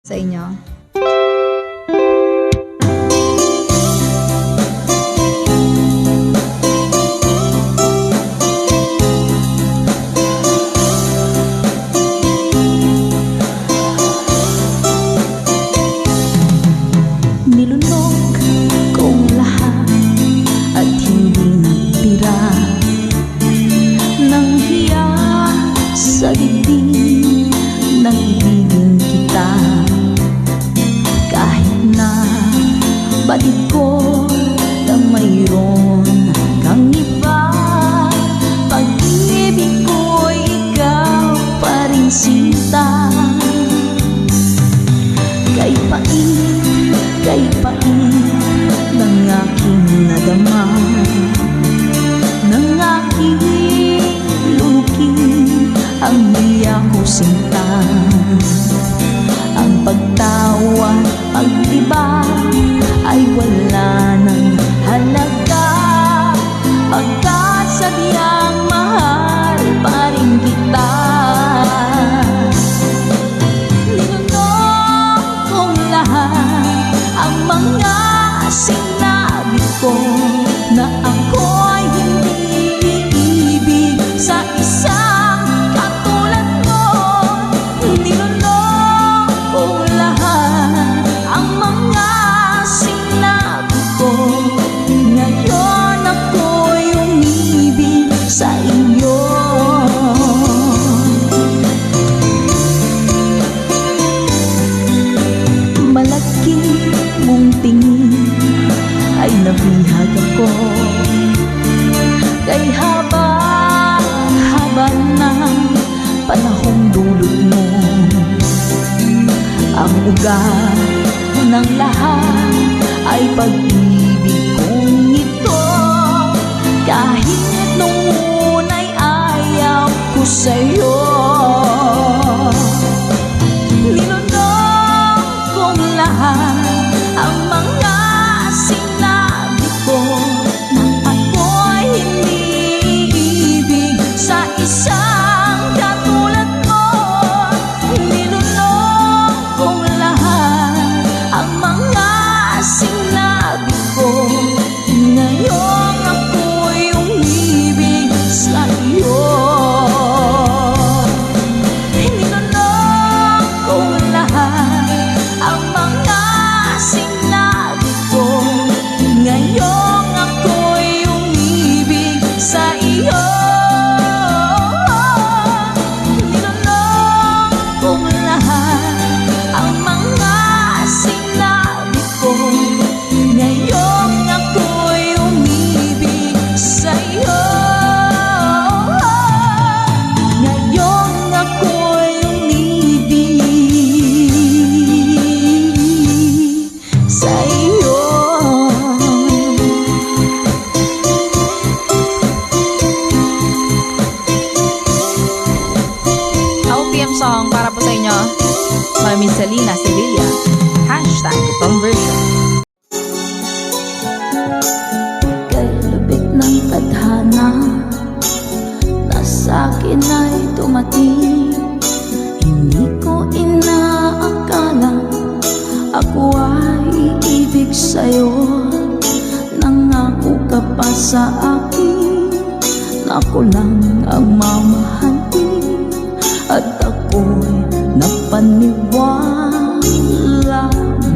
sa inyo. Nilunok kong lahat at hindi nagtira ng hiya sa dibdib ng ibigin kita. Kahit na batid ko na mayroon kang iba, pag-ibig ko'y ikaw pa rin sinta. Kay pait ng aking nadama, ng aking lulukin ang hiya ko sinta. Ang pagtawa, pagdiba ay wala ng halaga, pagkat sadyang mahal pa rin kita. Ninunok kong lahat ang mga sinabi ko na ako'y hindi iibig sa isang katulad mo. Ninunok kong lahat ang mga sinabi ko, ngayon ako'y umibig sa iyo. Malaki mong tingin ay nabihag ako, kay haba ng panahong dulot mo. Ang ugat ng lahat ay pag-ibig kong ito, kahit nung una'y ayaw ko sa'yo. Ninunok kong lahat ang mga sinabi ko na ako'y hindi iibig sa isang katulad mo. Ninunok kong lahat ang mga sinabi ko, ngayon ako'y umibig sa iyo. Ninunok kong lahat ang mga sinabi ko, ngayon ako'y umibig sa iyo. Ninunok kong lahat ang mga sinabi ko, ngayon ako'y umibig sa iyo. Ngayon ako'y umibig sa iyo. OPM song para po sa inyo, Mami Selena Sevilla, #conversion. Kay lubik ng tadhana na sa'kin ay tumating, hindi ko inaakala ako ay iibig sa'yo. Nangako ka pa sa akin na ako lang ang mamahalin, at ako'y napaniwala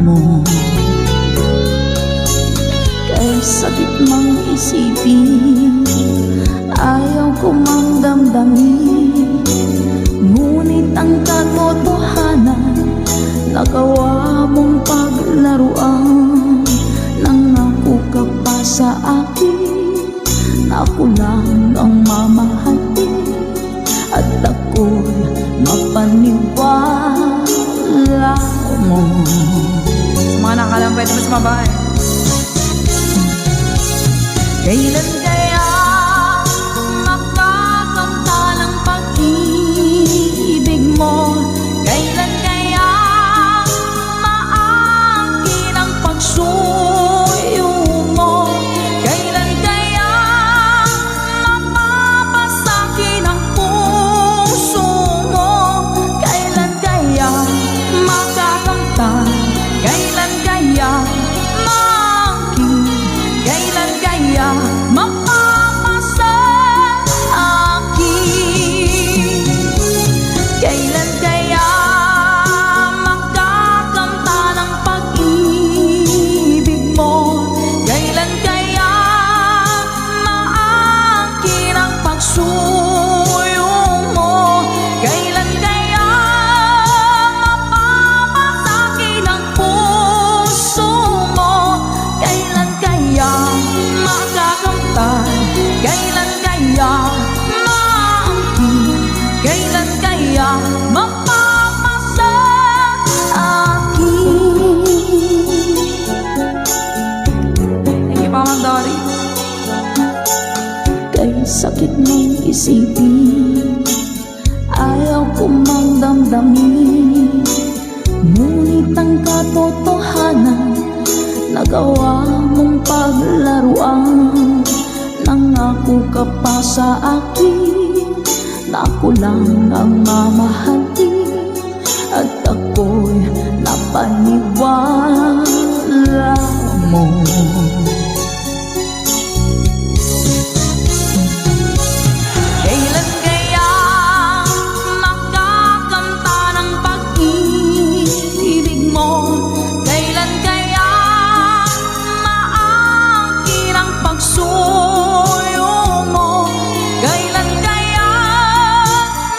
mo. Kay sabit mang isipin, ayaw ko mang damdamin, ngunit ang katotohanan nagawa mong paglaruan. Nangako ka pa sa akin na ako lang ang mamahalin, at ako'y mapaniwala mo. Sa mga nakalang pwede mo sumabay. Kailan kaya makakamtalang pag-ibig mo? Kailan kaya maangkin ang pagsuyo mo? Kailan kaya mapapasakin ang puso mo? Kailan kaya makakamtalang kakakamtan? Kailan kaya maaking? Kailan kaya mapapasa akin? Kailan kaya makakamta ng pag-ibig mo? Kailan kaya maakin ang pagsuyong mo? Kailan kaya mapapasakin ang puso mo? Kailan kaya makakamtan? Kailan kaya maakin? Kailan kaya mapapasa akin? Thank you pa, Ma'am Dory. Kay sakit mong isipin, ayaw ko mang damdamin, ngunit ang katotohanan, nagawa mong paglaruan. Nangako ka pa sa akin na ako lang ang mamahalin, at ako'y napaniwala mo. Kailan kaya makakamta ng pag-ibig mo? Kailan kaya maakin ang pagsuyo mo? Kailan kaya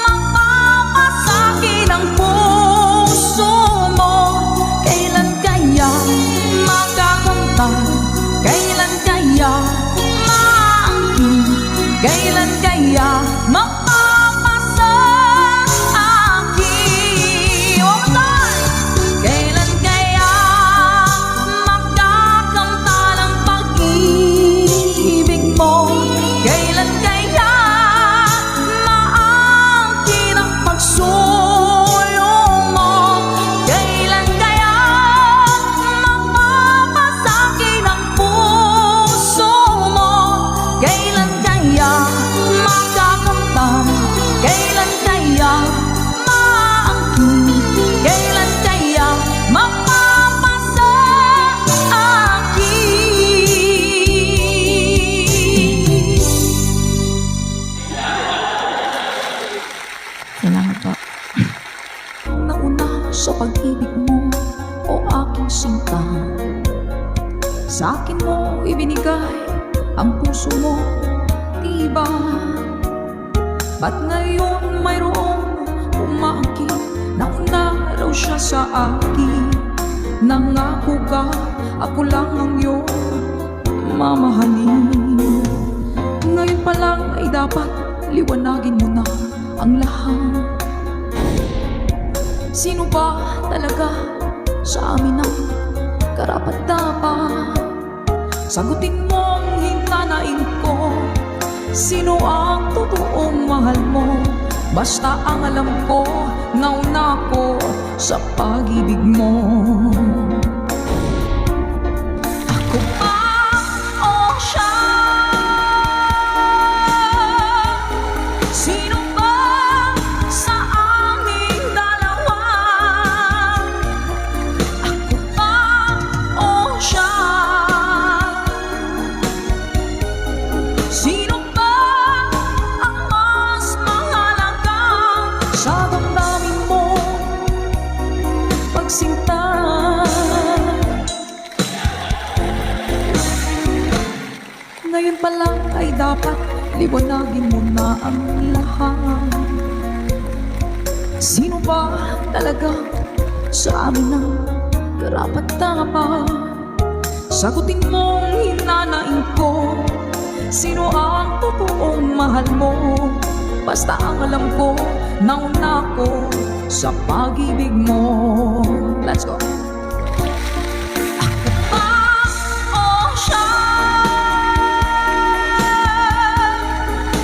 mapapasakin ang puso mo? Kailan kaya makakamta? Kailan kaya maakin? Kailan kaya mapapasa akin? One more time! Kailan kaya makakamta ng pag-ibig mo? Kailan kaya maakin ang pagsuyo mo? Kailan kaya mapapasakin ang puso mo? Kailan kaya makakamtan? Kailan kaya maakin? Kailan kaya mapapasa akin? Salamat po. Nauna sa pag-ibig mo, o aking sinta, sa akin mo ibinigay ang puso mo, diba? Ba't ngayon mayroong umakin? Nauna raw siya sa akin. Nangako ka, ako lang ang iyong mamahalin. Ngayon pa lang ay dapat liwanagin mo na ang lahat. Sino ba talaga sa amin ang karapat-dapat? Sagutin mong hinanain ko, sino ang totoong mahal mo? Basta ang alam ko, nauna ko sa pag-ibig mo. Ako ba o siya? Sino ba sa aming dalawa? Ako ba o siya? Sino ba ang mas mahalaga sa damdamin mo? Pagsinta, ngayon pa lang ay dapat liwanagin mo na ang lahat. Sino ba talaga sa amin ang karapat-dapat? Sagutin mong hinanain ko, sino ang totoong mahal mo? Basta ang alam ko, nauna ko sa pag-ibig mo. Let's go! Ako ba o siya?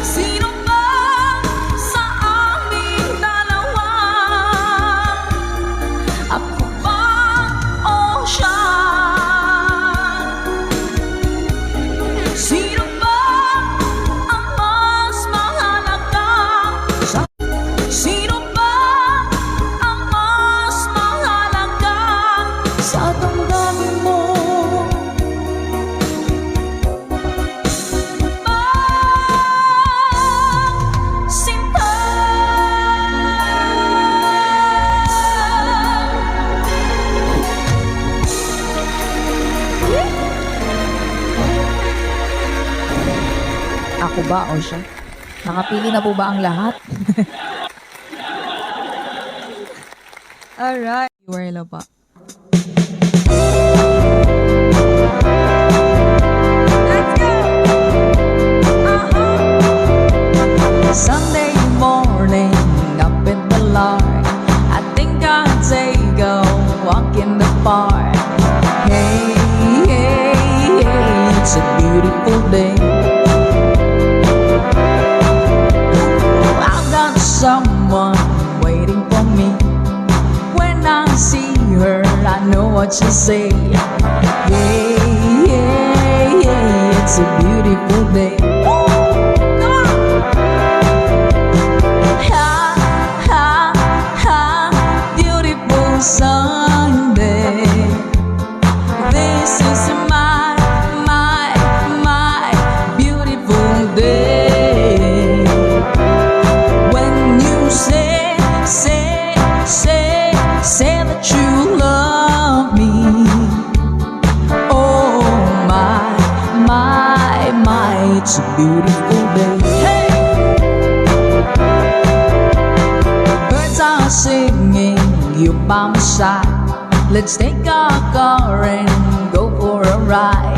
Sino ba sa aming dalawa? Ako ba o siya? Sino ba ang mas mahalaga? Sino ba ang mas mahalaga? sa damdamin mo. Sinta, Ako ba o siya? Nakapili na po ba ang lahat? Alright. Hello pa. Let's go! Sunday morning, up in the lark, I think I'll take a walk in the park. Hey, hey, hey, it's a beautiful day. I've got someone waiting for me. When I see her, I know what she'll say. Hey, hey, hey, it's a beautiful day. Ha, ha, ha, beautiful Sunday. This is my beautiful day. When you say that you love me. Oh my, it's a beautiful day. Hey! Birds are singing, you by my side. Let's take our car and go for a ride.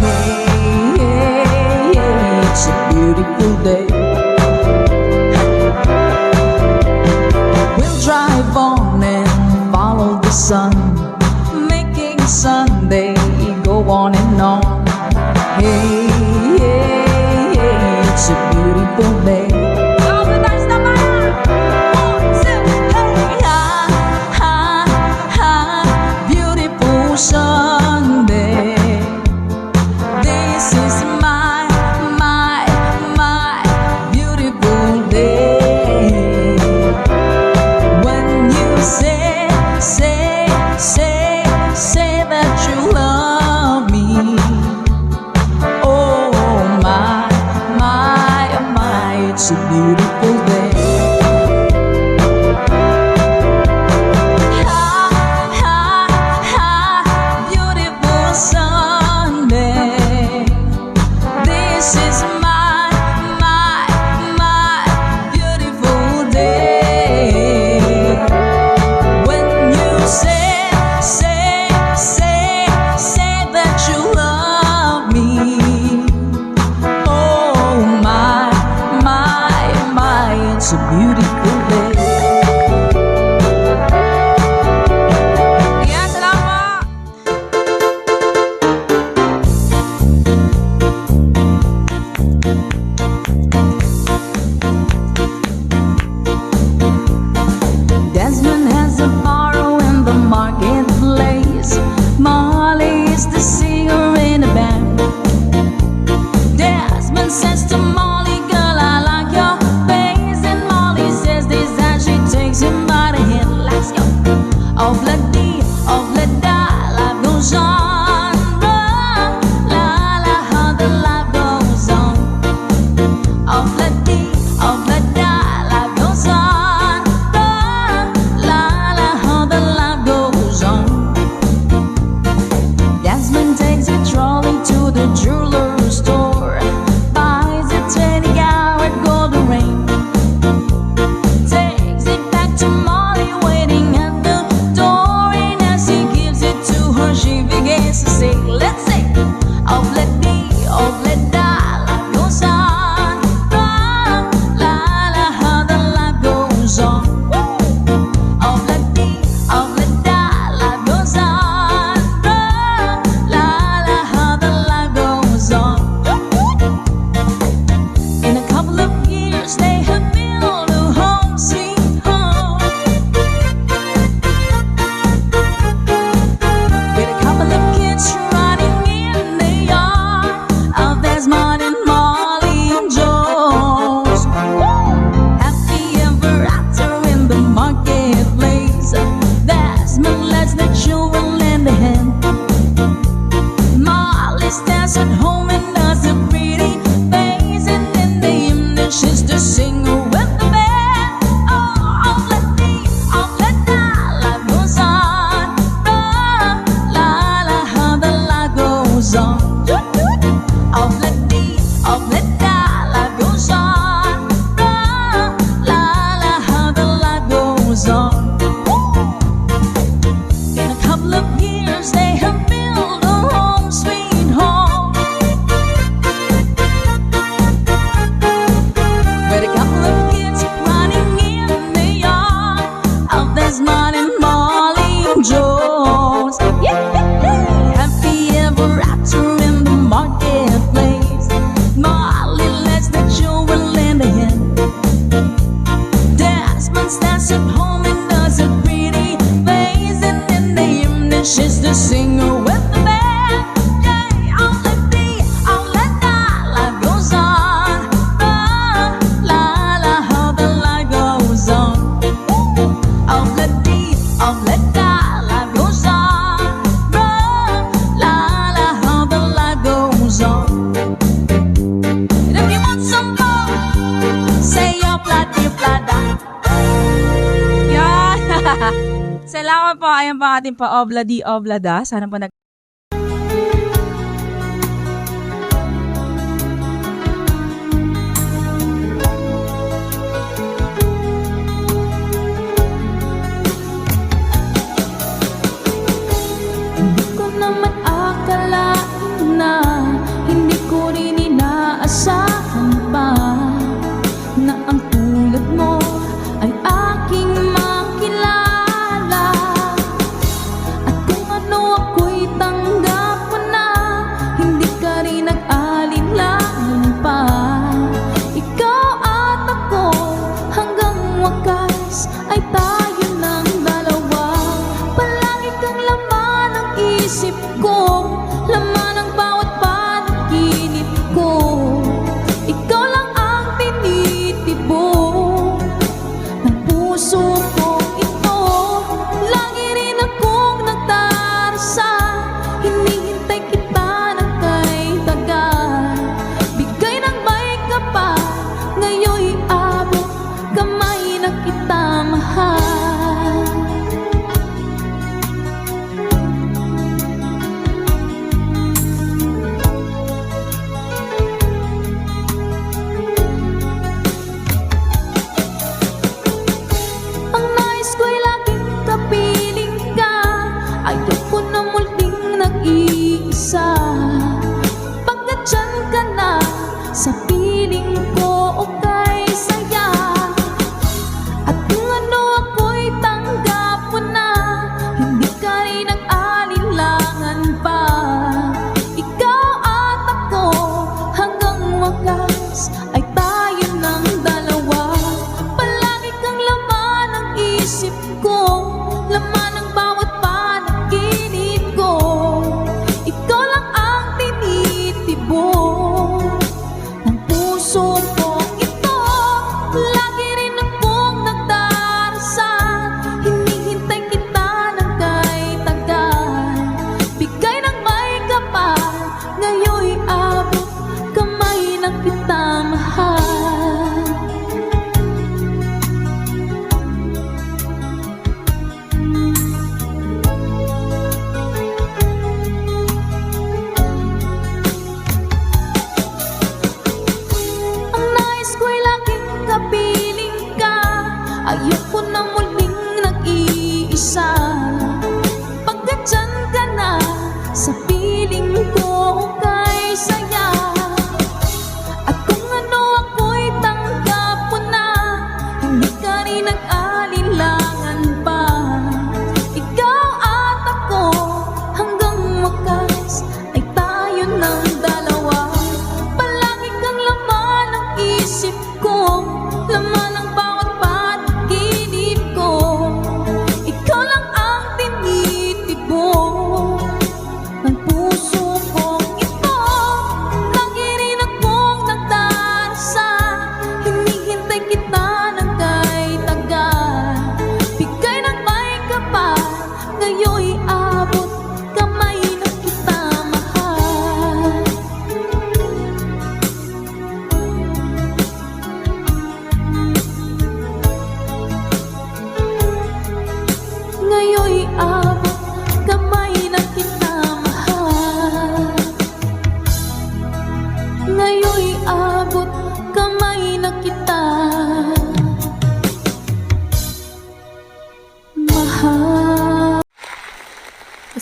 Hey, hey, hey, it's a beautiful day. We'll drive on and follow the sun, making Sunday go on and on. Hey, hey, hey, it's a beautiful day. All the dice naman! 1, 2, hey! Ha, ha, ha, beautiful Sunday. This is my beautiful day. When you say that you love me. Oh my, it's a beautiful day. Ha, ha, ha, beautiful Sunday. This is my beautiful day. When you say that you love me. Oh my, it's a beautiful day. Yan, salamat! Desmond has a borrow in the marketplace. Molly is the singer in the band. Desmond says to Molly, girl, I like your face. And Molly says this and she takes him by the hand. Let's go. Of la dee, of la da, life goes on. La la, how the life goes on. Of la dee, of la da, life goes on. La la, how the life goes on. Desmond takes a trolley to the jeweler store, buys a 20-carat gold ring, takes it back to Molly waiting at the door, and as he gives it to her, she begins to sing. Let's sing. Of la dee, of la da, life goes on. La la, how the life goes on. Of la dee, of la da, life goes on. La la, how the life goes on. In a couple of years, they have built a home, sweet home, with a couple of kids running in the yard of Desmond and Molly and Jones. Happy ever after in the marketplace. Desmond lets the children couple of years they have built a home sweet home. With a couple of kids running in the yard of Desmond and Molly Jones. Happy ever after in the marketplace. Molly lets the children in. Desmond stands at home and does a pretty face, and in the evening she's the singer with the band. Yeah, I'll let be, I'll let die, life goes on. La la, how the life goes on. I'll let be, I'll let die, life goes on. La la, how the life goes on. And if you want some more, say your blah-di-blah-da. Yan! Salamat po. Ayan pa ating pa-obladi oblada. Sana po nag... Hindi ko naman akalain na hindi ko rin inaasahan pa na ang tulad mo ay aking makilala. At kung ano ako'y tanggap mo na, hindi ka rin nag-alinlangan pa. Ikaw at ako hanggang wakas ay tayo ng dalawa. Palagi kang laman ng isip ko, laman ng bawat panaginip ko. Ikaw lang ang tinitibok ng puso ko ito. Lagi rin akong nagdarasal, hinihintay kita ng kay tagal. Bigay ng may kapal, ngayon'y abot kamay na kita mahal. Ang nais ko'y laging kapiling ka, ayoko na muling nag-iisa. Pagkat dyan ka na, sa piling ko okay saya. At kung ano ako'y tanggap mo na, hindi ka rin nag-alinlangan pa. Ikaw at ako hanggang wakas ay tayo ng dalawa. Palagi kang laman ng isip ko, laman ng bawat panaginip ko. Ikaw lang ang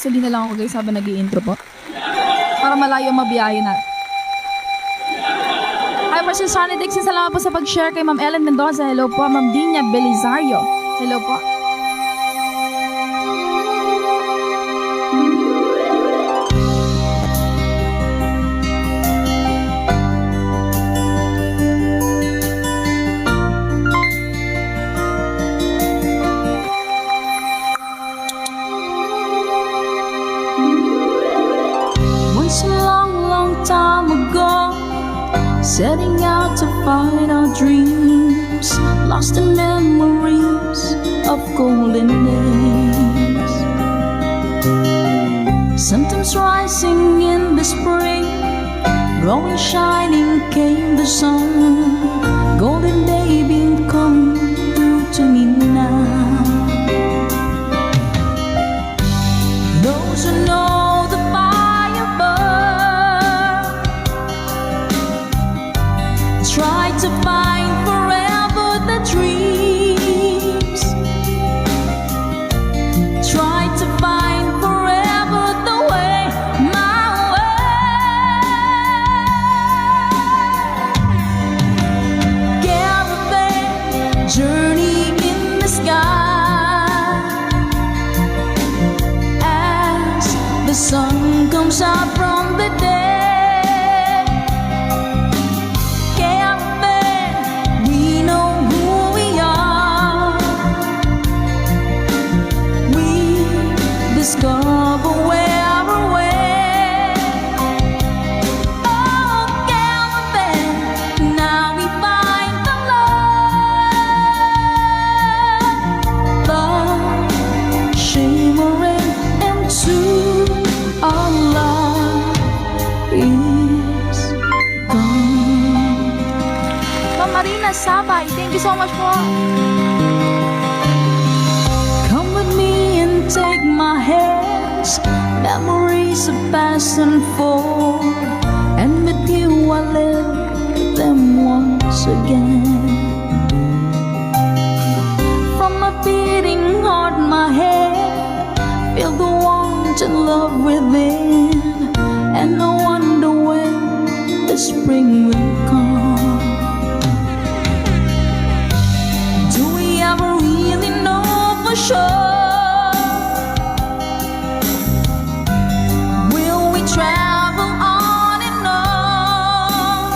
gasolina lang ako guys habang nag-i-intro po. Para malayo mabiyahe na. Hi po si Sonny Dixon. Salamat po sa pag-share kay Ma'am Ellen Mendoza. Hello po. Ma'am Dinya Belizario. Hello po. Once a long, long time ago, setting out to find our dreams, lost in memories of golden days. Sometimes rising in the spring, growing shining came the sun. Golden day beam come through to me now. Those who know the fire burn try to find forever the dreams, try to find forever the way, my way. Caravan journey in the sky as the sun comes out from the day. Discover where we're way. Oh, caravan, now we find the love, love shimmering into our love is gone. Ma'am Marina Sabay. Thank you so much po. Come with me and take my hands, memories of past unfold, and with you I live them once again. From my beating heart, my head, feel the warmth and love within, and I wonder when the spring will come. Do we ever really know for sure? Travel on and on.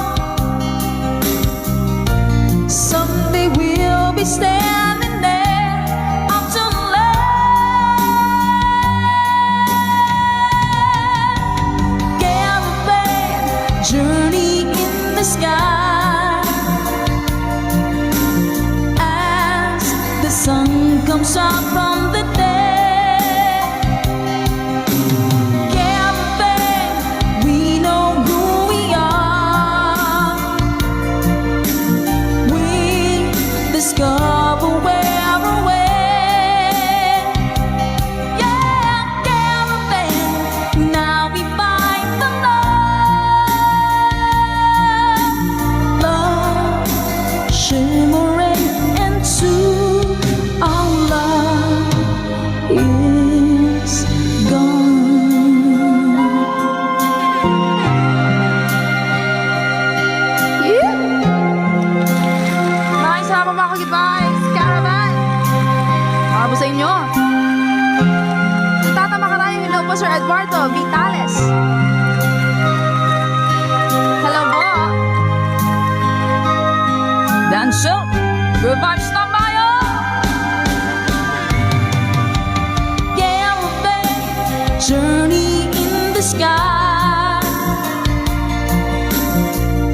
Someday we'll be standing there up to land. Caravan journey in the sky as the sun comes out from the day. Discover where we're way. Yeah, caravan, now we find the love, love shimmering into our love is gone. Maraming salamat mga kagibay. Caravan. Para po sa inyo. Tata Makarayo. Hello po Sir Eduardo Vitales. Hello po. Dance up, good vibes tayo. Caravan journey in the sky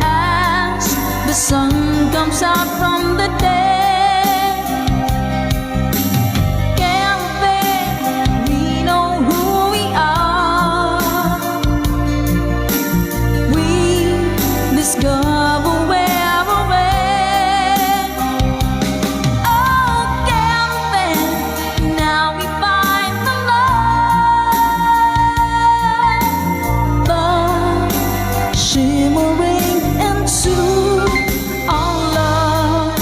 as the sun comes out from the day. Caravan, we know who we are. We discover where we're at. Oh, caravan, now we find the love, love shimmering into our love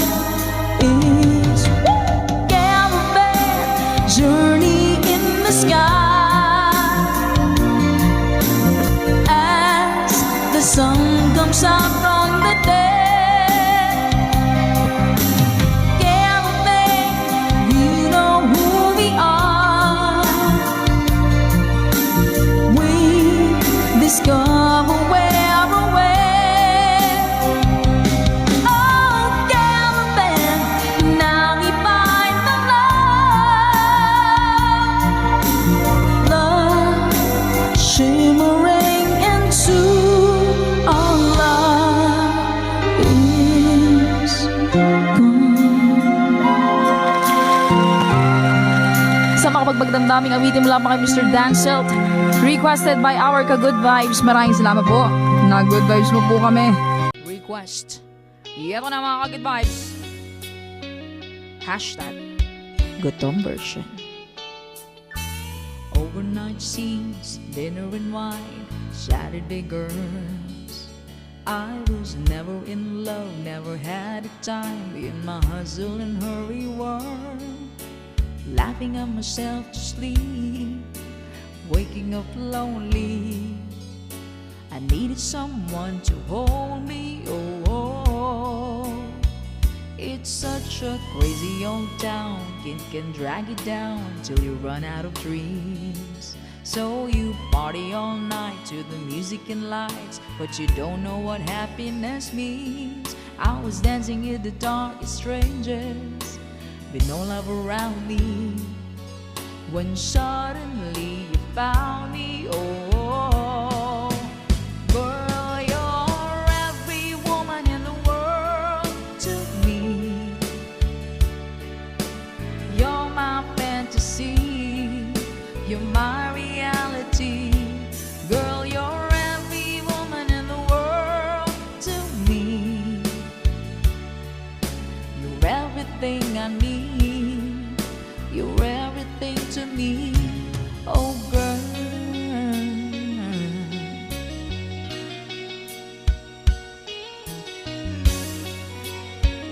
daming awitin mula pa kay Mr. Danselt. Requested by our ka-good vibes. Maraming salamat po. Na-good vibes mo po kami. Request. Ito na mga ka-good vibes. Hashtag Gutom version. Overnight scenes, dinner and wine, Saturday girls. I was never in love, never had a time in my hustle and hurry world. Laughing at myself to sleep, waking up lonely. I needed someone to hold me, oh. It's such a crazy old town, it can drag you down till you run out of dreams. So you party all night to the music and lights, but you don't know what happiness means. I was dancing in the dark with strangers, with no love around me, when suddenly you found me, oh. Girl, you're every woman in the world to me. You're my fantasy, you're my reality. Girl, you're every woman in the world to me. You're everything I need, you're everything to me, oh girl.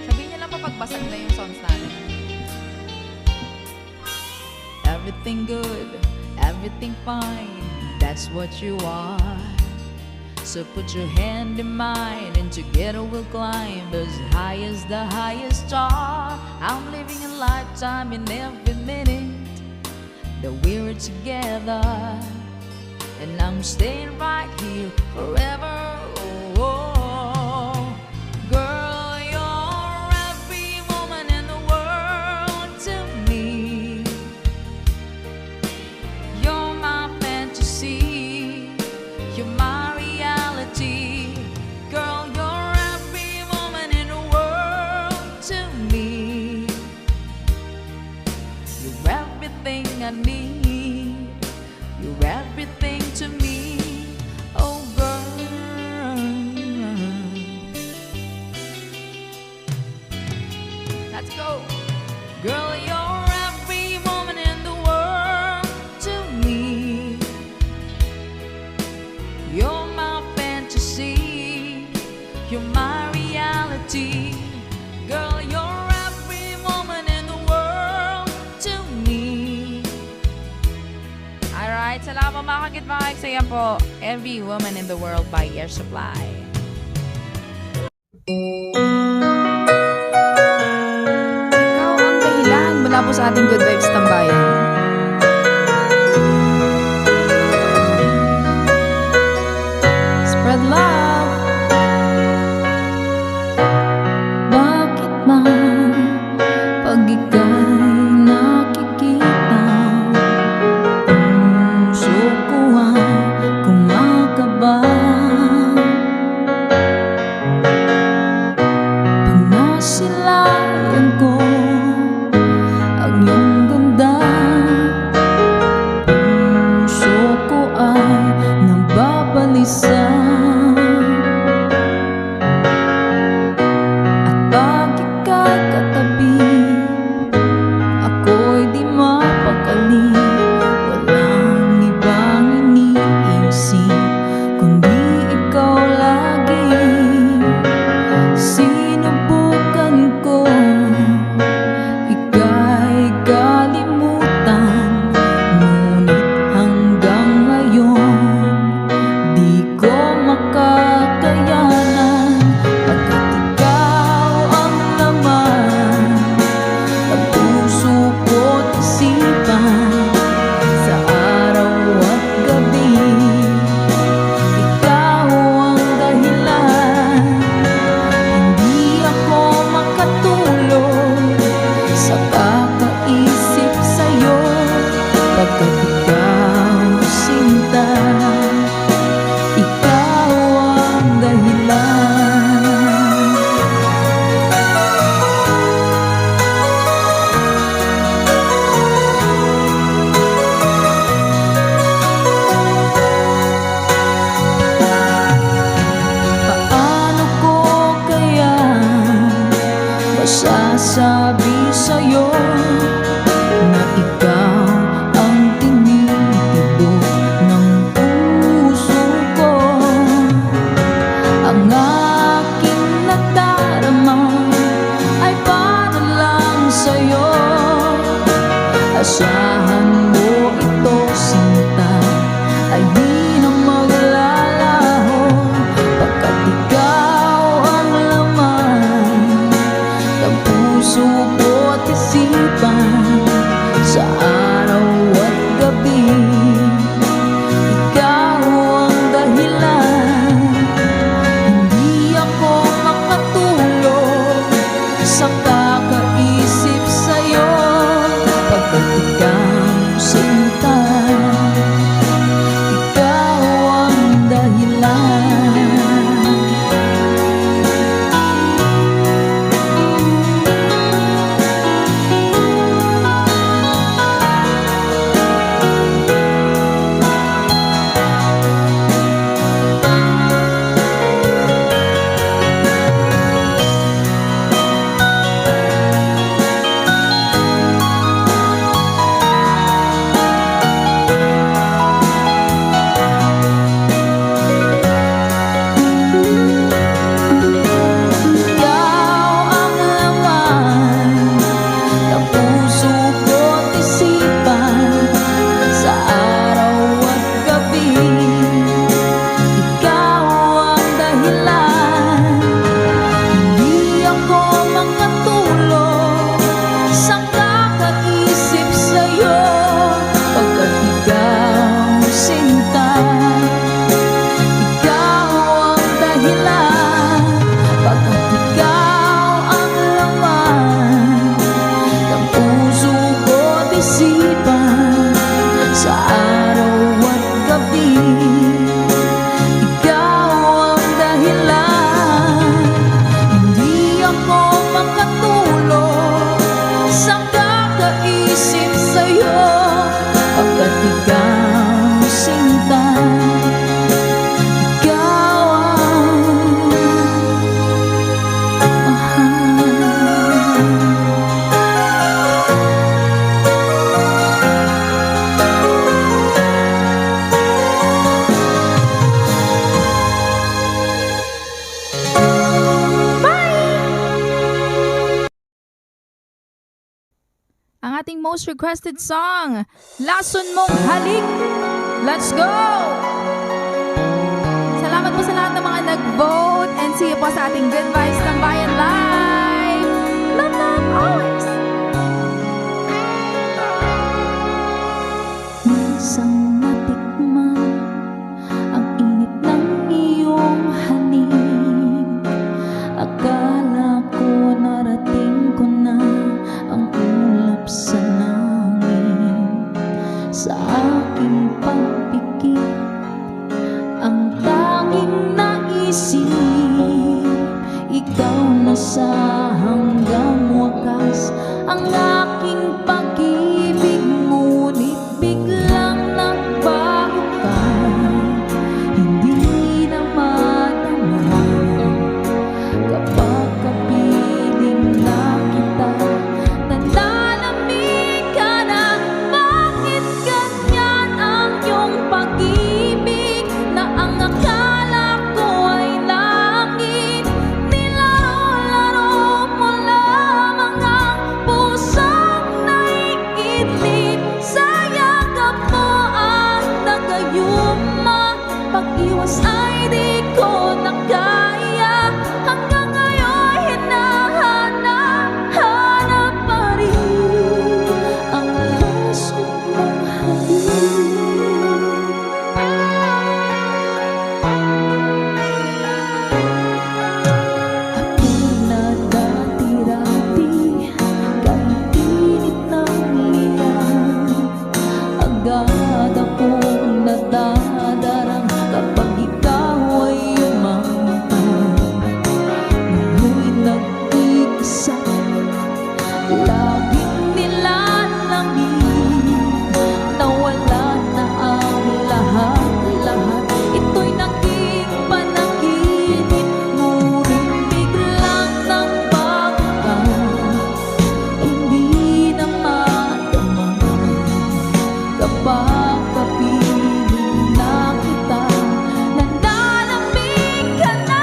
Sabihin niyo lang pa pagbasag na yung songs natin. Everything good, everything fine, that's what you are. So put your hand in mine and together we'll climb as high as the highest star. I'm living a lifetime in every minute that we're together, and I'm staying right here forever, oh. Girl, you're every woman in the world to me. You're my fantasy, you're my reality. Girl, you're every woman in the world to me. You're everything I need, you're everything to me, oh girl. Let's go! Girl, you're every woman in the world to me. You're my fantasy, you're my reality. Girl, you're every woman in the world to me. Alright, salamat mga ka-good vibes. Ayan po, Every Woman in the World by Air Supply. Ikaw ang dahilan mula po sa ating Good Vibes Tambayan. Spread love. Bakit man pag ika'y nakikita, puso ko ay kumakaba? Pag nasilayan ko ang iyong ganda, ating most requested song, Lason Mong Halik. Let's go! Salamat po sa lahat ng mga nag-vote and see you po sa ating Good Vibes Tambayan Live. Love, love, always! Isang natikman ang init ng iyong halik. Akala ko narating ko na ang ulap sa langit. Sa aking pagpikit, ang tanging naisip, ikaw na sa hanggang wakas. Ang aking pag-ibig, ngunit biglang nagbago ka. Hindi na madama kapag kapiling na kita. Nananamig ka na, bakit ganyan ang iyong pag-ibig? Na ang akala ko ay langit, nilaro-laro mo lamang ang pusong naiidlip. Sa yakap mo ang nagayuma, pag-iwas ay di ko na kaya. Hanggang ngayon hinahanap pa rin ang lason mong halik. Ako'y nadati-rati, kahit init ng liyan. Agad akong nadadarang kapag ikaw ay umangkat. Ngayon'y nag-iisa, laging nilalamig. Nawala na ang lahat-lahat, ito'y naging panaginip. Ngunit biglang nagbago ka, hindi na madama kapag kapiling na kita. Nananamig ka na,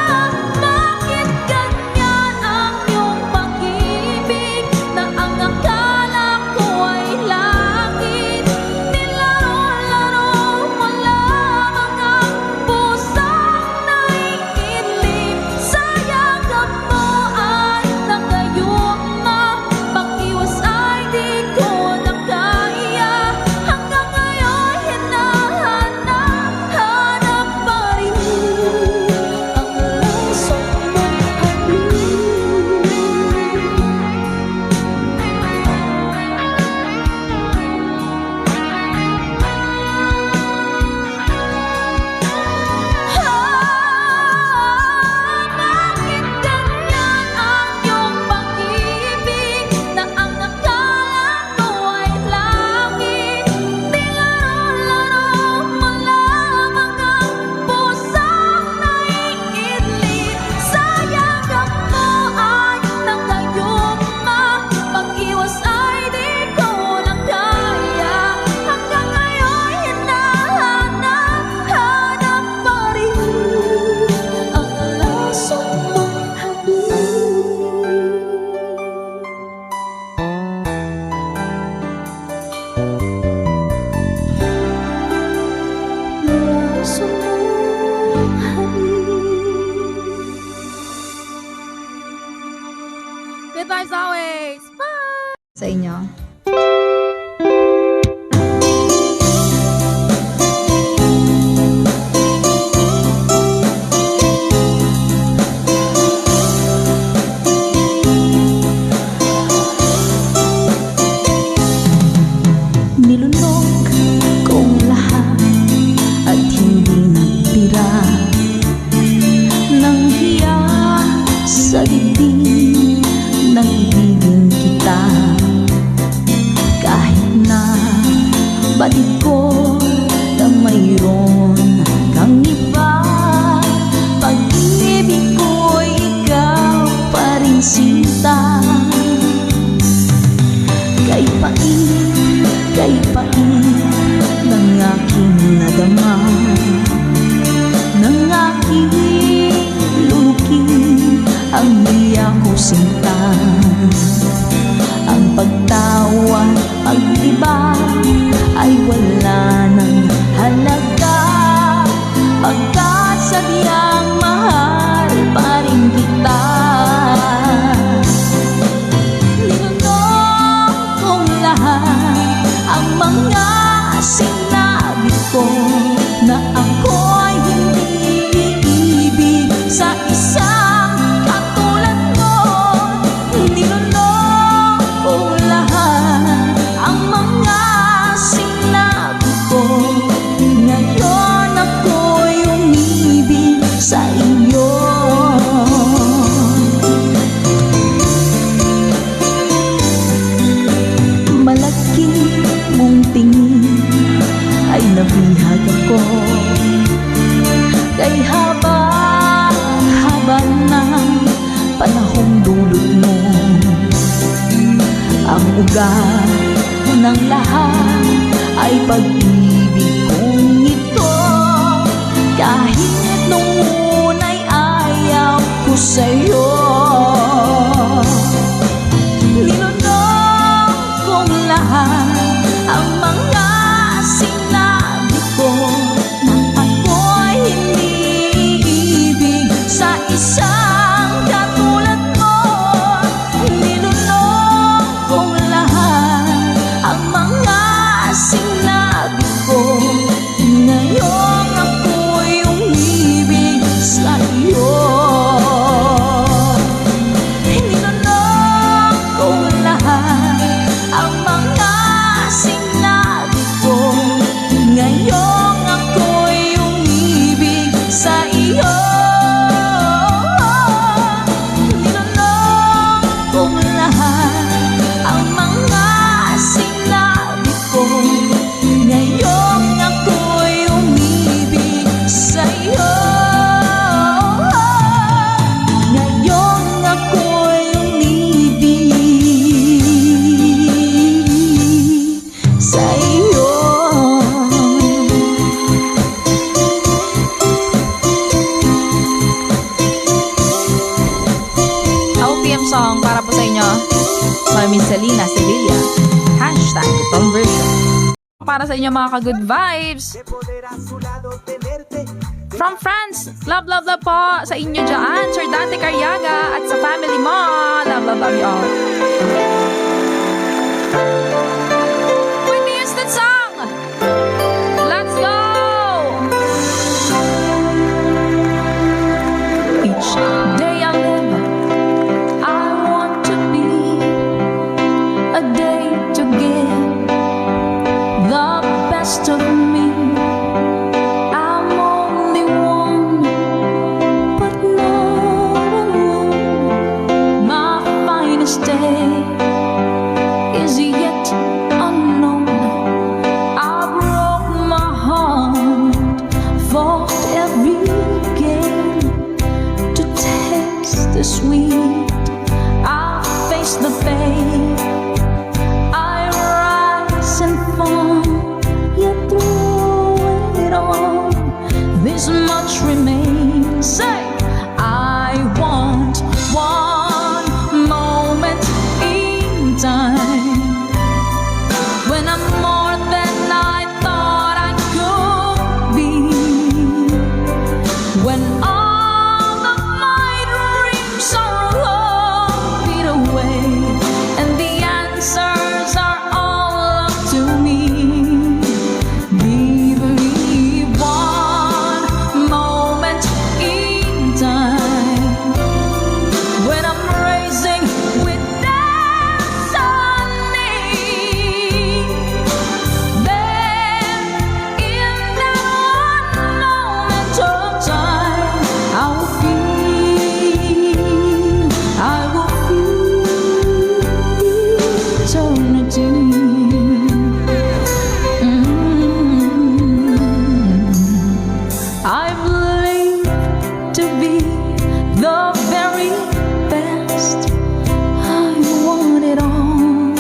bakit ganyan ang iyong pag-ibig? Na ang akala ko ay langit, nilaro-laro mo lamang ang pusong naiidlip. Sa yakap mo ay nagayuma, pag-iwas ay di ko na kaya. Hanggang ngayon hinahanap pa rin ang lason mong halik. Bakit ganyan ang iyong pag-ibig? Na ang akala ko ay langit, nilaro-laro mo lamang ang pusong naiidlip. Sa yakap mo ay nagayuma, pag-iwas ay di ko na kaya. Hanggang ngayon hinahanap pa rin ang lason mong halik. Lason mong halik. Good vibes always! Bye! Sa inyo. Nilunok kong lahat at hindi nagtira ng hiya sa dibdib ng ibigin kita. ako. Kay haba ng panahong dulot mo, ang ugat ng lahat ay pag-ibig kong ito. Kahit nung una'y ayaw ko sa'yo, ninunong kong lahat ang mga sinabi ko na ako'y hindi ibig sa isang katulad mo. Ninunong kong lahat ang mga sinabi ko, ngayong ako'y umibig sa iyo. Ninunong kong lahat ang mga sinabi ko, ngayong ako'y umibig sa iyo. Ninunong kong lahat ang mga sinabi ko, ngayong ako'y umibig sa iyo. Ngayong ako'y umibig sa iyo. OPM song para po sa inyo, Mami Selena Sevilla. Hashtag conversion. Para sa inyo mga ka-good vibes. From France, love, love, love po sa inyo dyan, Sir Dante Carriaga at sa family mo. Love, love, love you all. Whitney Houston song. Let's go! Each day I live, I want to be a day to give the best of me. I'm only one, but not alone. My finest day is yet unknown. I broke my heart, fought every game to taste the sweet. I face the pain, I rise and fall, yet through it all, this much remains. Say, I want one moment in time when I'm more than I thought I could be. When all of my dreams are all beat away and the answers are all up to me. Give me one moment in time when I'm raising with destiny. Then in that one moment of time, I will feel eternity. I believe to be the very best. I want it all,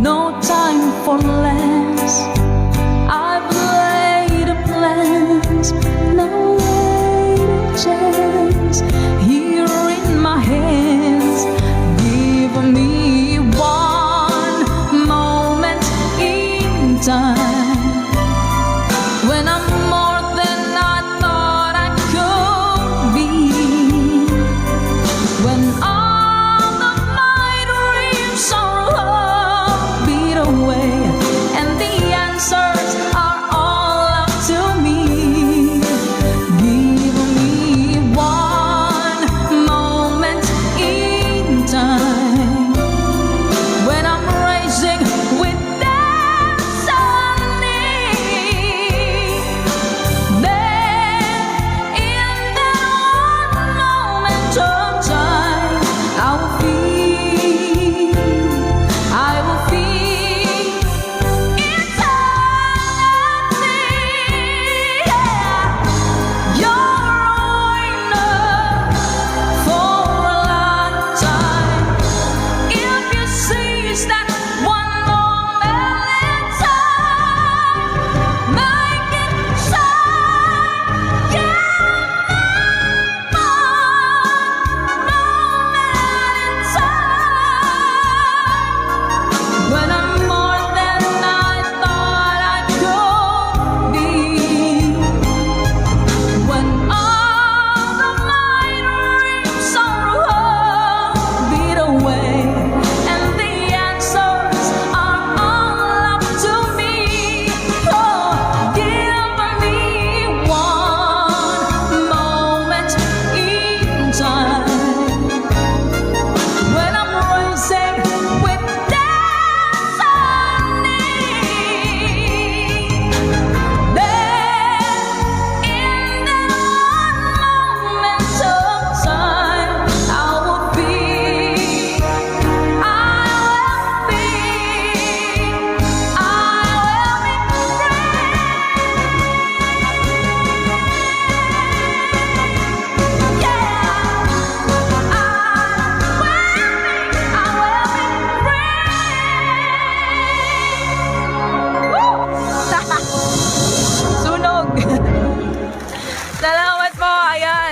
no time for less. I've laid a plans, no laid a chance. Here in my hands, give me one moment in time when I'm more than I thought I could be. When all of my dreams are all beat away and the answers are all up to me. Give me one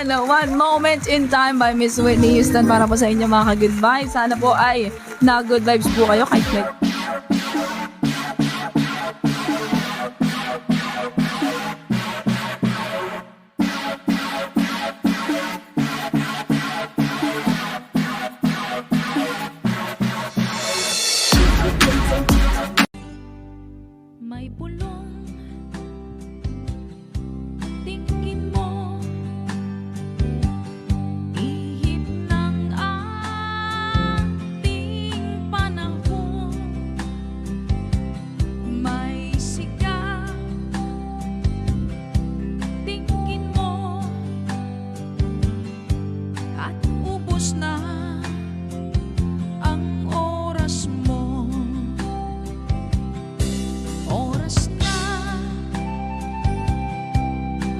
yan. One Moment in Time by Miss Whitney Houston para po sa inyo mga ka-good vibes. Sana po ay na-good vibes po kayo kahit may bulong, tingin mo, ihip ng ating panahon. May sigaw, tingin mo, at ubos na ang oras mo. Oras na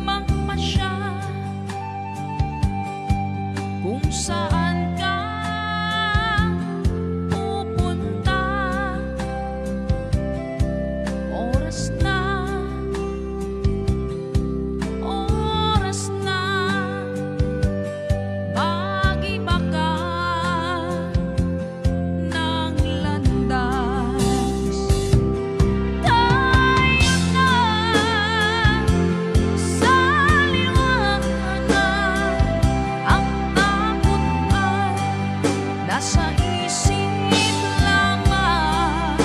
magpasya kung saan ka pupunta. Oras na mag-iba ka ng landas. Tayo na sa liwanag, ang takot ay nasa isip lamang.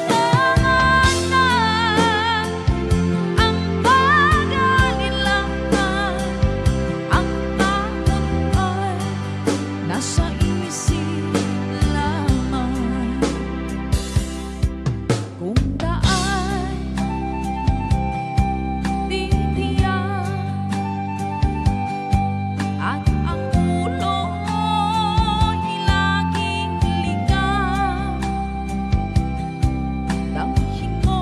Tama na ang pag-alilangan, ang takot ay nasa isip lamang. Kung daan titiyak at ang ulo'y laging ligaw, damhin mo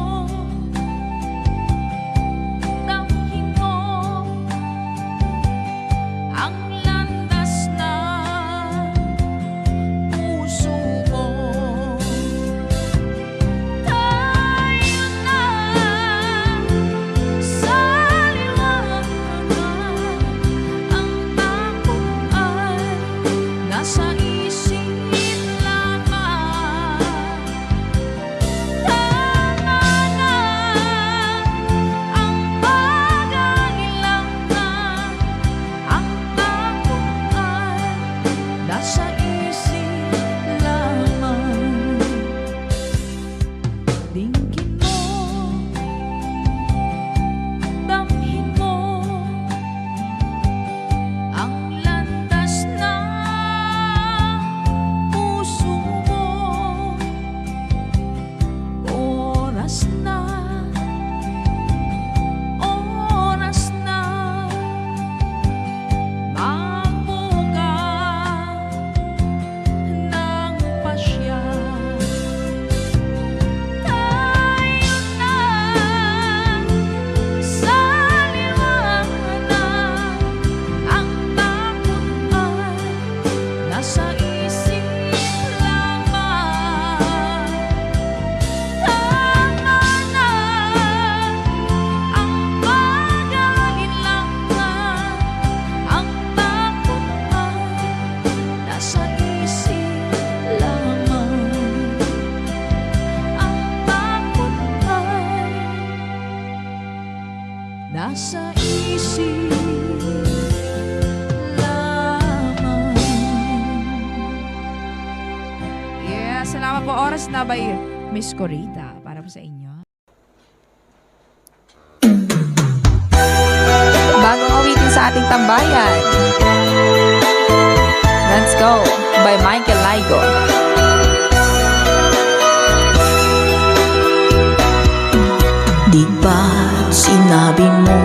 ang landas ng puso mo. Tayo na sa liwanag, ang takot ay nasa isip lamang. Tama na ang pag-alilangan, ang takot ay nasa isip lamang. Tingin mo, damhin mo ang landas ng puso mo. Oras na magbuka ng pasya. Tayo na sa liwanag, ang takot ay nasa isip lamang. Tama na ang pag-alilangan, ang takot ay nasa isip lamang. Ang takot ay nasa isip lamang. Yeah, salamat po. Oras na by Miss Corita para po sa inyo. Bagong awitin sa ating tambayan. Let's Go by Michael Laigo. Di ba't sinabi mo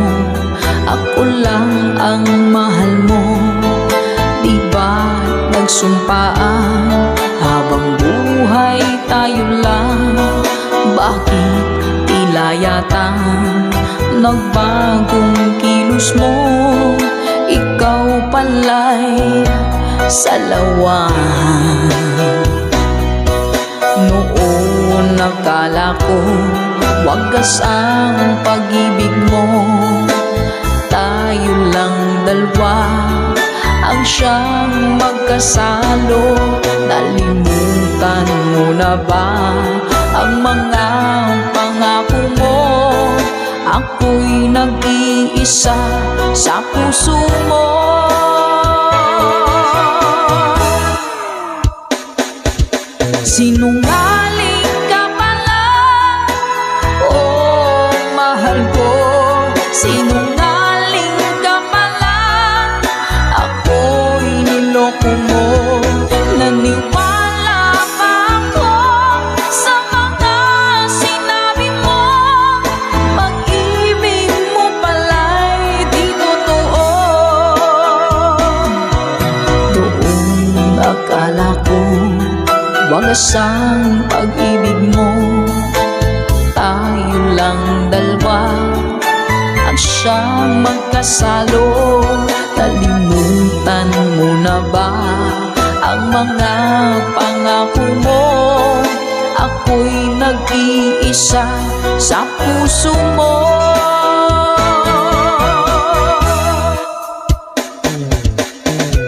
ako lang ang mahal mo? Di ba't nagsumpaan habang buhay tayo lang? Bakit tila yata nagbagong kilos mo? Ikaw pala'y salawan. Noon nakala ko wagas ang pag-ibig mo, tayo lang dalawa ang siyang magkasalo. Nalimutan mo na ba ang mga pangako mo? Ako'y nag-iisa sa puso mo. Sinungaling ka pala, oh mahal ko. Sinungaling ka pala, ako'y niloko mo. Naniwala pa ako sa mga sinabi mo. Pag-ibig mo pala'y di totoo. Doon akala ko wagas ang pag-ibig mo. Tayo lang dalawa ang siyang magkasalo. Nalimutan mo na ba ang mga pangako mo? Ako'y nag-iisa sa puso mo.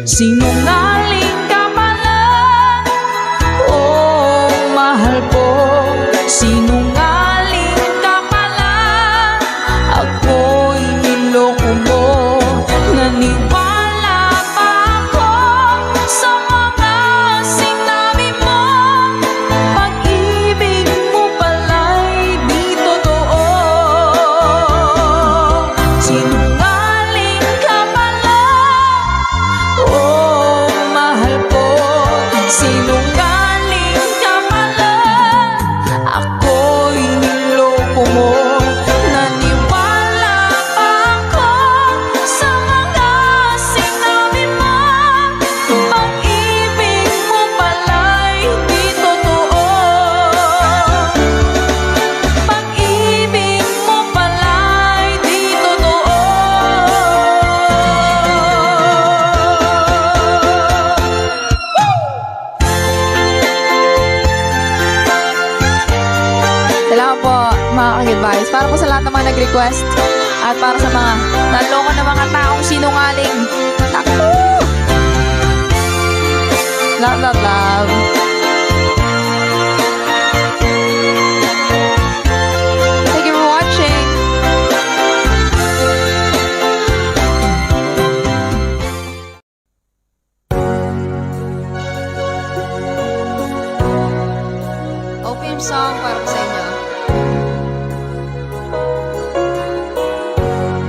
Sinungaling ka pala, oh mahal ko. Sinungaling ka pala, ako'y niloko mo. Naniwala pa ako sa mga sinabi mo. Pag-ibig mo pala'y di totoo. Sinungaling ka pala, oh mahal ko. Sinungaling ka pala, ako'y niloko mo. Naniwala pa ako sa mga sinabi mo. Pag-ibig mo pala'y di totoo. Pag-ibig mo pala'y di totoo. Salamat po mga ka-Good Vibes. Para po sa lahat ng mga nag-request at para sa mga naloko na mga taong sinungaling. Naku! Love, love, love. Thank you for watching. OPM song para po sa inyo.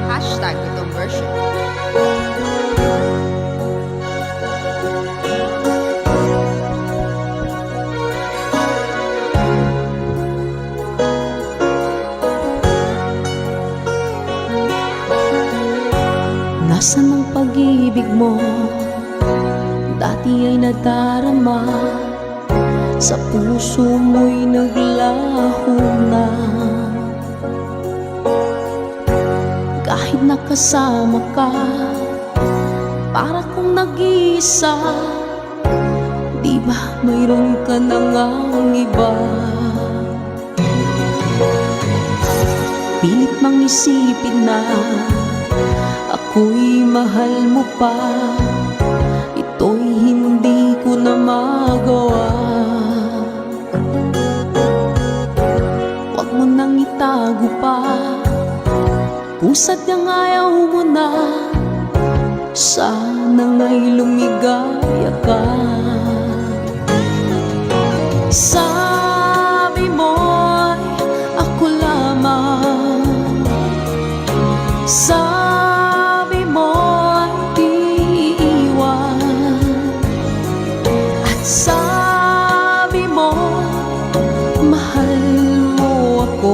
Hashtag itong version. Nasaan ang pag-ibig mo? Dati ay nadarama, sa puso mo'y naglaho na. Kahit nakasama ka, para kong nag-iisa. Di ba mayroon ka na ngang iba? Pilit mang isipin na ako'y mahal mo pa. Ito'y hindi ko na magawa. Huwag mo nang itago pa, kung sadyang ayaw mo na. Sana nga'y lumigaya ka. Sabi mo'y ako lamang. Sabi mo'y di iwan. At sabi mo, mahal mo ako.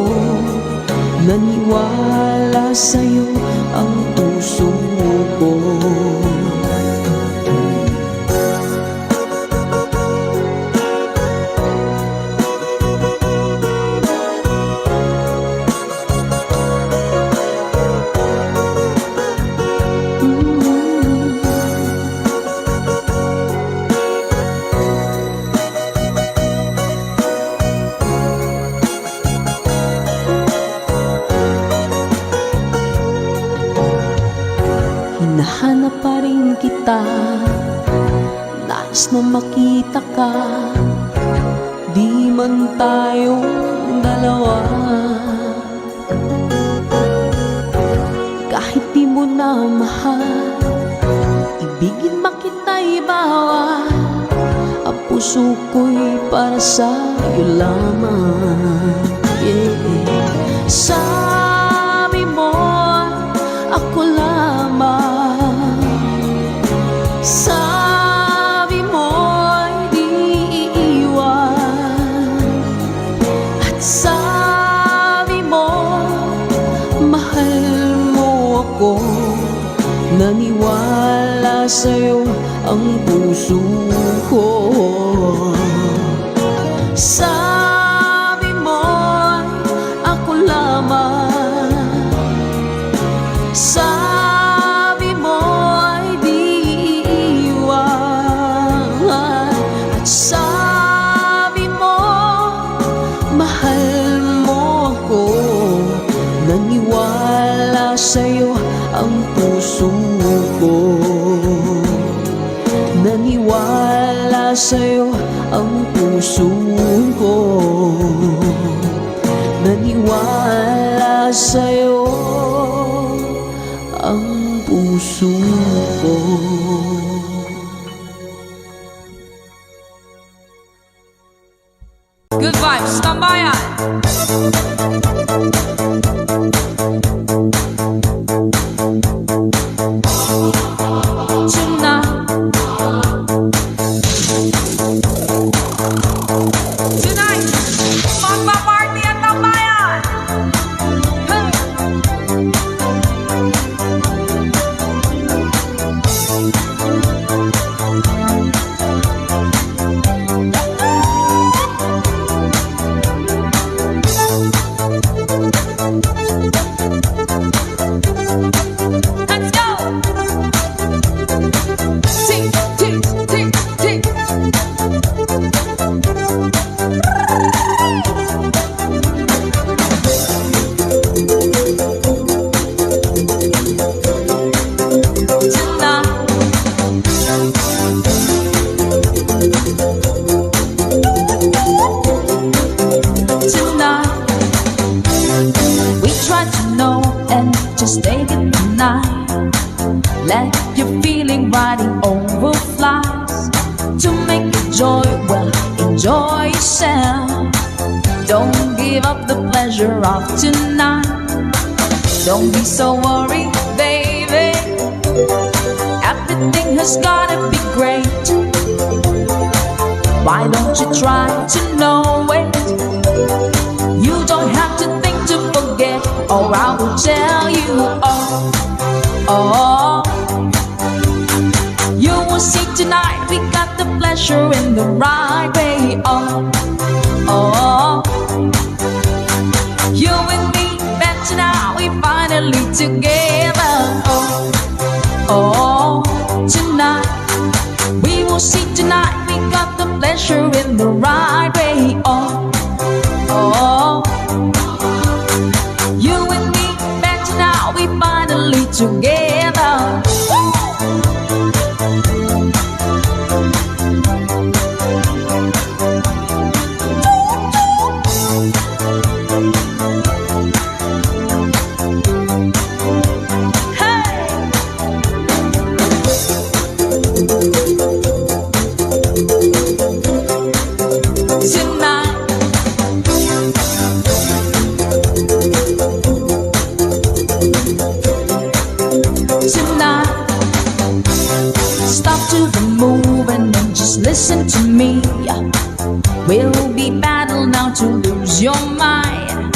Naniwala sa'yo ang puso ko. lang kita, nais na makita ka, di man tayong dalawa. Kahit di mo na mahal, ibigin makita'y bawal. Ang puso ko'y para sa'yo lamang, yeah. Sabi mo, ako lamang. Sabi mo'y di iiwan. At sabi mo, mahal mo ako. Naniwala sa'yo ang puso ko. Sabi mo, ako lamang. Sabi mo ay di iiwan. At sabi mo, mahal mo ako. Naniwala sa'yo ang puso ko. Naniwala sa'yo ang puso ko. Naniwala sa'yo ang puso ko. Good vibes, tambayan! Tonight, magpa-party ang tambayan! Hey! Let's go! Tick, tick, tick, tick. Tonight, we try to know and just take it tonight. Let your feeling riding over flies. To make it joy, well, enjoy yourself. Don't give up the pleasure of tonight. Don't be so worried, baby. Everything has gotta be great. Why don't you try to know it? You don't have to think to forget, or I will tell you all. Oh, you will see tonight we got the pleasure in the right way. Oh, oh, you and me, better now we finally together. Oh, oh, tonight we will see tonight we got the pleasure in the right way. Oh, oh, you and me, better now we finally together. Tonight, stop to the move and then just listen to me. We'll be battle now to lose your mind.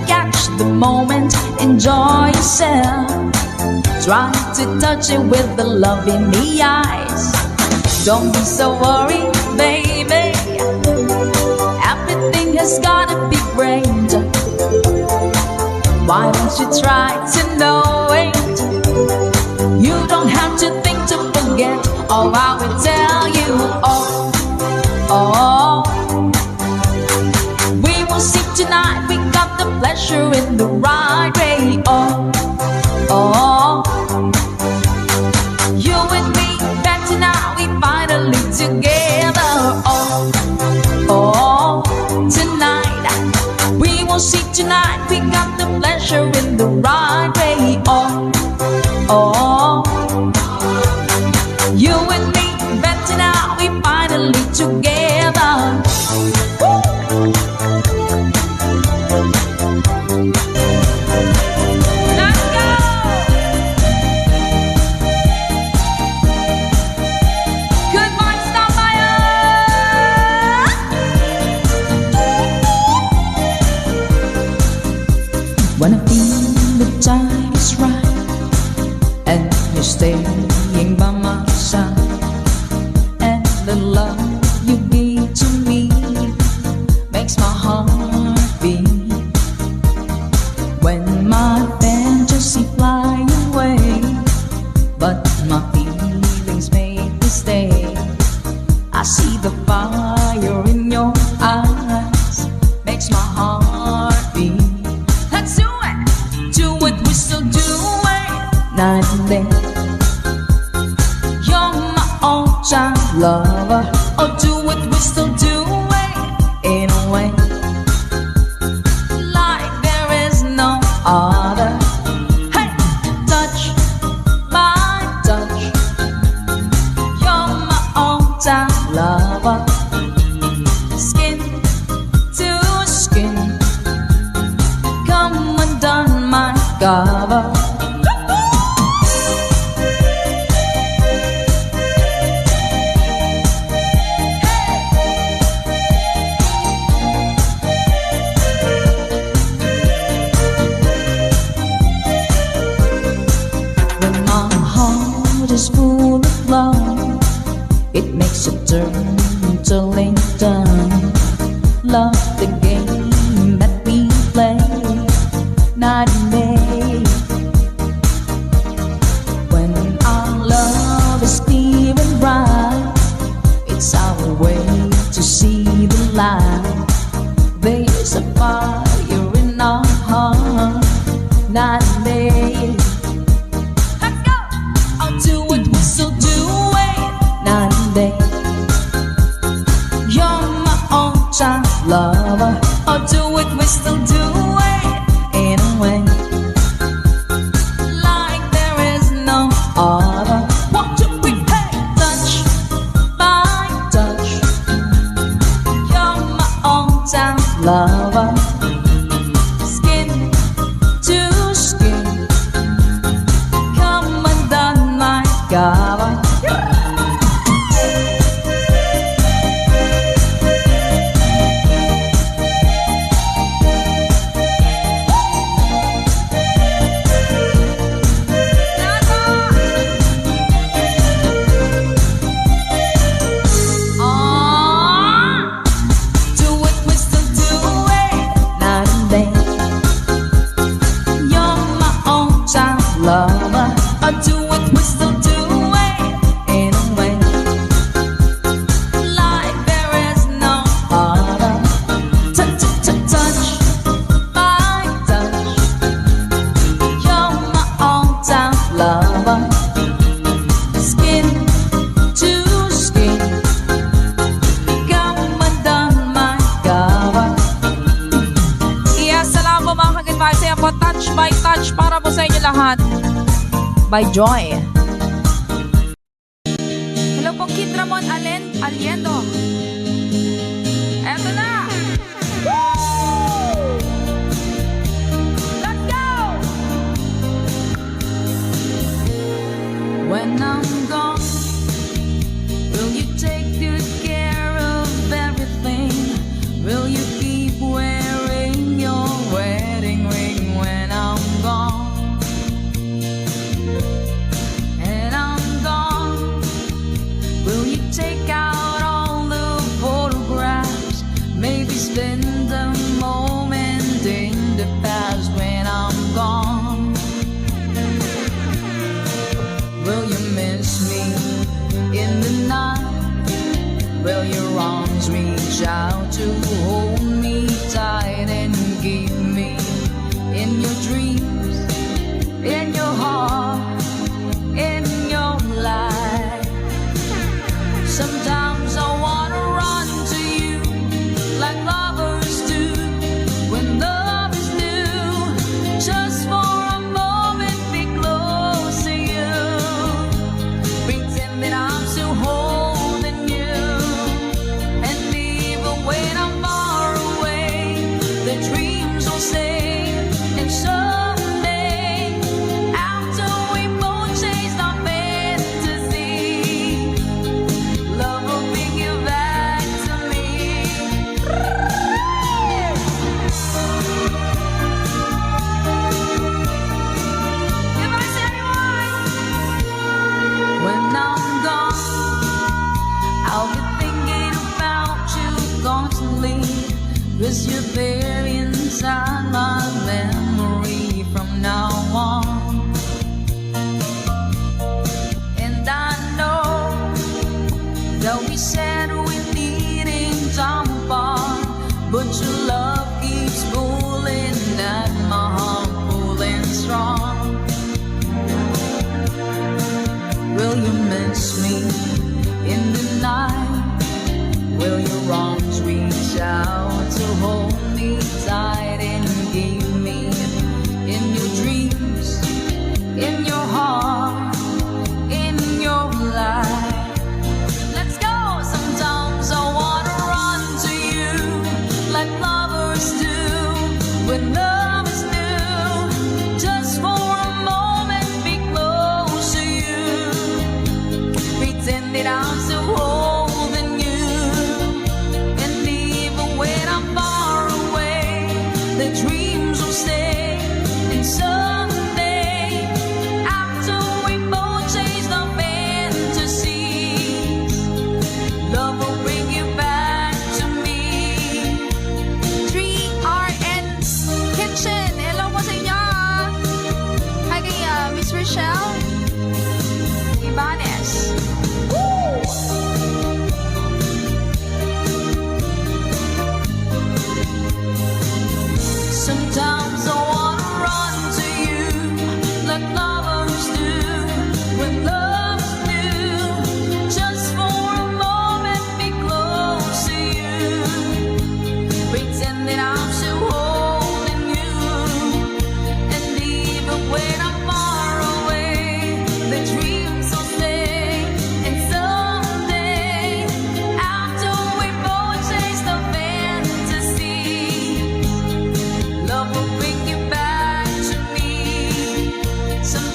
Catch the moment, enjoy yourself. Try to touch it with the love in the eyes. Don't be so worried, baby. Everything has gotta be great. Why don't you try to know it? You don't have to think to forget, or I will tell you all. Oh, we will see tonight we got the pleasure in the right way. Oh, oh, you and feel the time is right and you're staying by my side, and the love you gave to me makes my heart beat. When my fantasy fly away, but my feelings make me stay. I see the fire in your eyes, makes my heart beat. Let's do it! Do what we still do it night and day. You're my all-time lover. Oh, do what we still do it in a way like there is no other. Hey, touch my touch. You're my all-time lover. Skin to skin, come undone my cover. When my heart is full of love, it makes a turn to Lincoln. Love the game that we play night and day. When our love is clear and bright, it's our way to see the light. There's a fire in our heart night and day. Let's go! I'll do what we still do it night and day. You're my all-time lover. I'll do what we still do it in a way like there is no other. 1, 2, 3, hey! Touch by touch. You're my all-time lover. Skin to skin, come undone my cover. Do what we still do it night and day. You're my all-time lover. I do what we still do it in a way like there is no other. Touch by touch. You're my all-time lover. Skin to skin, come undone my cover. Yes, salamat po mga kag-advise. Ayan po, touch by touch para po sa inyo lahat. By Joy. Hello po, Kid Ramon Aliendo. Eto na! Woo! Let's go! When I'm gone, will you take good care of everything? Will you keep wearing your wedding ring when I'm gone? And I'm gone, will you take out all the photographs? Maybe spend a moment in the past when I'm gone. Will you miss me in the night? Will your arms reach out to hold me tight and keep me in your dreams, in your heart, in your life? Sometimes I wanna run to you like lovers do when love is new, just for a moment be close to you, pretend that I'm still holding you, and even when I'm far someone. And I know that we said we needing time apart, but your love keeps pulling at my heart, pulling strong. Will you miss me in the night? Will your arms reach out to hold me tight and give me in your dreams, in your heart, in your life? Let's go! Sometimes I wanna run to you like lovers do when love is new. Just for a moment be close to you, pretend that I'm still holding you. And even when I'm far away, the dreams will stay. And someday, after we both chase the fantasies, love will bring you back to me. 3RN's Kitchen. Hello po sa inyo. Hi kay Miss Rochelle Ibanez. Woo! Sometimes I wanna run to you like lovers do when love is new. Just for a moment be close to you, pretend that I'm still holding you. And even when I'm far away, the dreams will stay. And someday, after we both chase the fantasy, love will bring you back to me. Sometimes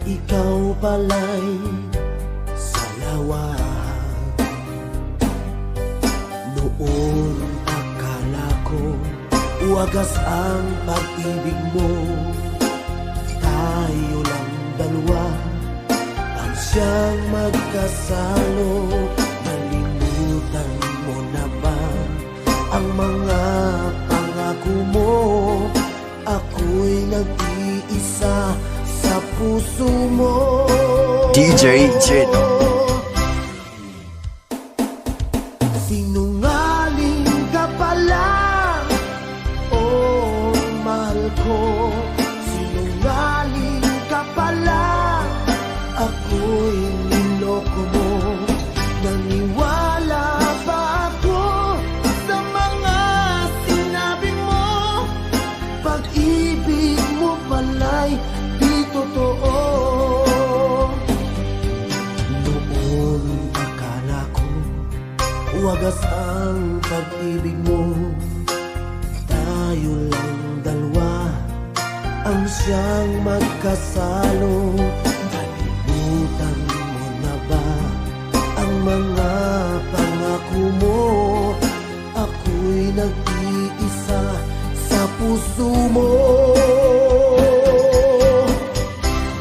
ikaw pala'y salawat. Noon akala ko wagas ang pag-ibig mo, tayo lang dalawa ang siyang magkasalo. Nalimutan mo na ba ang mga pangako mo? Ako'y nag-iisa sa puso mo. DJ Gino. Sinungaling ka pala, oh mahal ko. Sinungaling ka pala, ako'y niloko mo. Naniwala ba ako sa mga sinabi mo? Pag-ibig mo pala'y di totoo. Noon akala ko wagas ang pag-ibig mo, tayo lang dalawa ang siyang magkasalo. Nalimutan mo na ba ang mga pangako mo? Ako'y nag-iisa sa puso mo.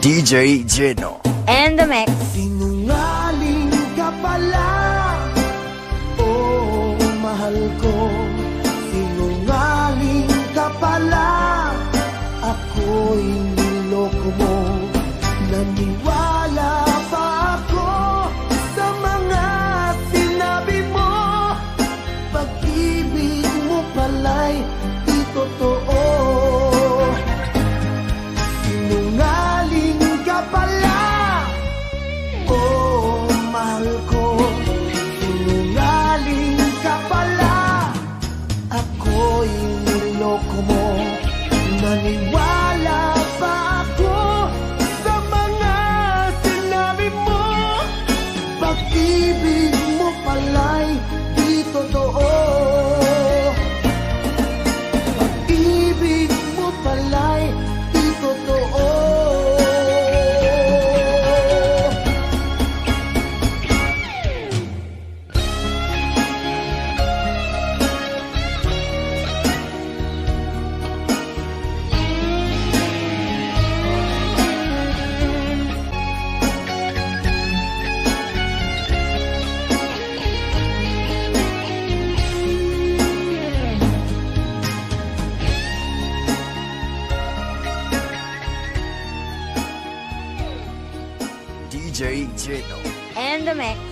DJ Gino. And the mix. Sinungaling ka pala, oh mahal ko. Sinungaling ka pala, ako'y niloko mo. Naniwala pa ako sa mga sinabi mo. Pag-ibig mo pala'y di totoo. Sinungaling ka pala, oh mahal ko. Sinungaling ka pala, ako'y niloko mo. Naniwala pa ako sa mga sinabi mo. Pag-ibig mo pala'y di totoo. Pag-ibig mo pala'y di totoo. DJ Gino. And the mix.